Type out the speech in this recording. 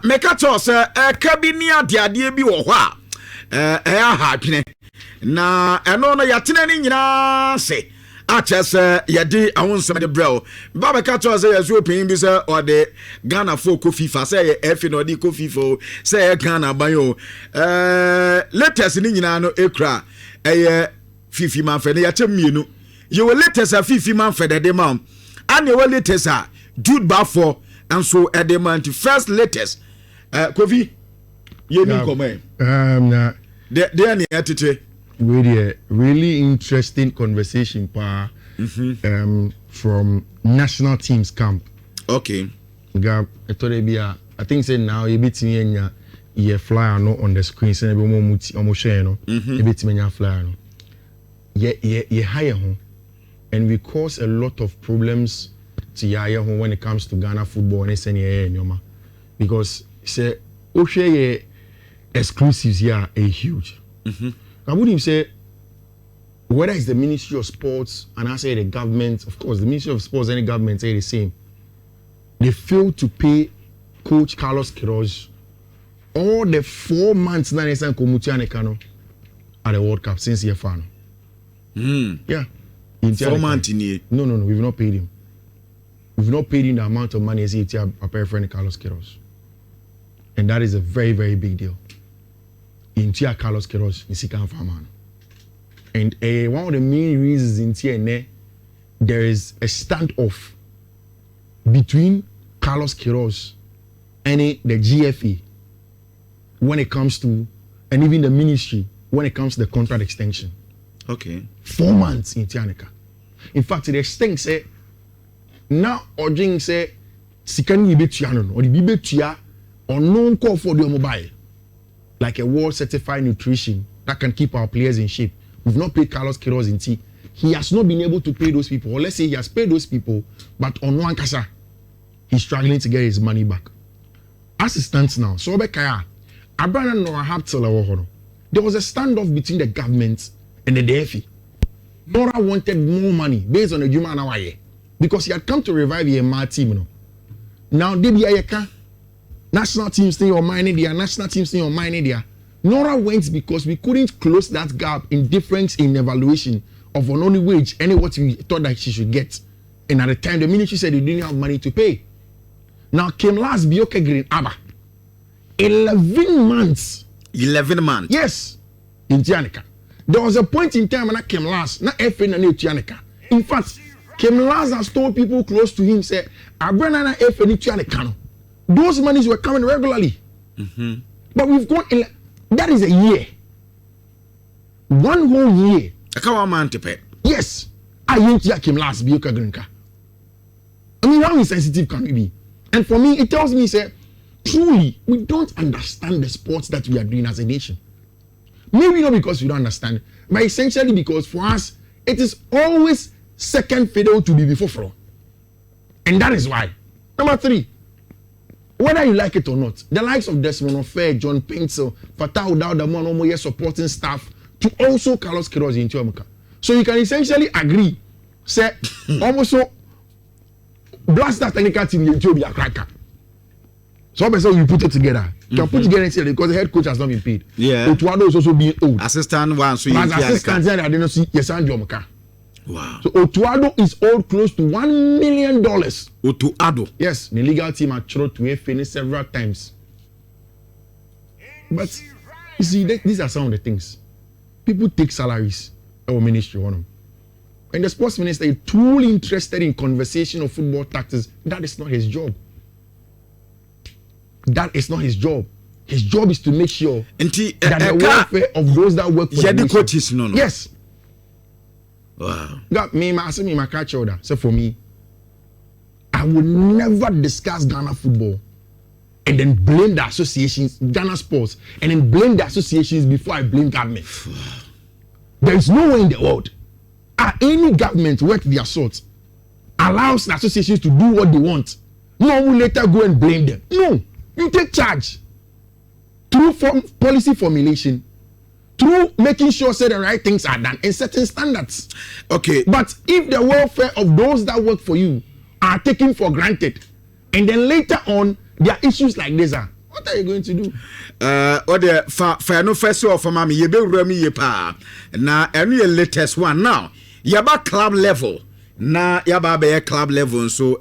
meka to say kabini ade bi wo ho a ha adwene na eno no yatena ni nyina se achese yedi awonsem de brel baba ka to say yeso pin bi say or the Ghana for ko FIFA say efi no di ko FIFA say Ghana ban yo latest ni nyina no ekra Fiifi man fe ne yache mienu you will latest Fiifi man fe de man and you will latest Jude Bafo and so at the man first latest Kofi you need comment na they are attitude really interesting conversation from national teams camp. Okay. I think say now you bit me ye flyer no on the screen say be mo share no you bit me flyer no ye hire home and we cause a lot of problems to hire home when it comes to Ghana football and say nyoma because say o share exclusives here are huge. I wouldn't say whether it's the Ministry of Sports and I say the government, of course, the Ministry of Sports and the government say the same. They failed to pay Coach Carlos Queiroz all the 4 months that they sent Komutianekano at the World Cup since year final. Yeah. 4 months in here. No, we've not paid him. We've not paid him the amount of money as he a friend Carlos Queiroz. And that is a very, very big deal. In Carlos Queiroz in Sikan Farman. And one of the main reasons in TNA, there is a standoff between Carlos Queiroz and the GFA when it comes to, and even the ministry when it comes to the contract extension. Okay. 4 months in Tianica. In fact, to the extent say, now urging say, Sikan Yibetuano or the Bibetua or no call for the mobile. Like a world certified nutrition that can keep our players in shape. We've not paid Carlos Queiroz in T. He has not been able to pay those people. Or let's say he has paid those people, but on one kasa, he's struggling to get his money back. As it stands now, so there was a standoff between the government and the DFE. Nora wanted more money based on the Juma Nawaye because he had come to revive the team. You know. Now, Debiayeka. National teams stay on mine there, national teams stay on mine there. Nora went because we couldn't close that gap in difference in evaluation of an only wage and what we thought that she should get. And at the time, the ministry said they didn't have money to pay. Now came last Bioke Green Abba. 11 months. 11 months? Yes. In Tianica. There was a point in time when I came last, not FN and Tianica. In fact, came last has told people close to him, say, Abrenana FN Tianica. Those monies were coming regularly. But we've gone, that is a year. 1 whole year. I can't man to pay. Yes. I came last, Bioka Grinka. I mean, how insensitive can we be? And for me, it tells me, say, truly, we don't understand the sports that we are doing as a nation. Maybe not because we don't understand, but essentially because for us, it is always second fiddle to be before front. And that is why. Number 3. Whether you like it or not, the likes of Desmond Ofer, John Pencil, Fatah Udauda, Monomoye supporting staff, to also Carlos Queiroz in Tiamuka. So you can essentially agree, say, almost so, blast that technical team in Ethiopia cracker. So you put it together. You can put together because the head coach has not been paid. Yeah. Otuado is also being old. Assistant one, so you as assistant, I didn't see Yesan Jomuka. Wow. So Otuado is owed close to $1 million. Otuado. Yes, the legal team had tried to finish several times. But you see, these are some of the things. People take salaries. Our ministry one of them. And the sports minister is truly interested in conversation of football tactics. That is not his job. That is not his job. His job is to make sure that the welfare of those that work for the coaches, no. Yes. Wow. Got me, my catch order. So for me, I would never discuss Ghana football and then blame the associations, Ghana sports, and then blame the associations before I blame government. There is no way in the world any government worth their salt allows the associations to do what they want. No one will later go and blame them. No, you take charge through policy formulation, through making sure the right things are done and setting standards. Okay. But if the welfare of those that work for you are taken for granted, and then later on there are issues like this, What are you going to do? Or the fa no first of mama ye be remi ye pa na enu ye latest one now. Yaba club level na yaba be club level so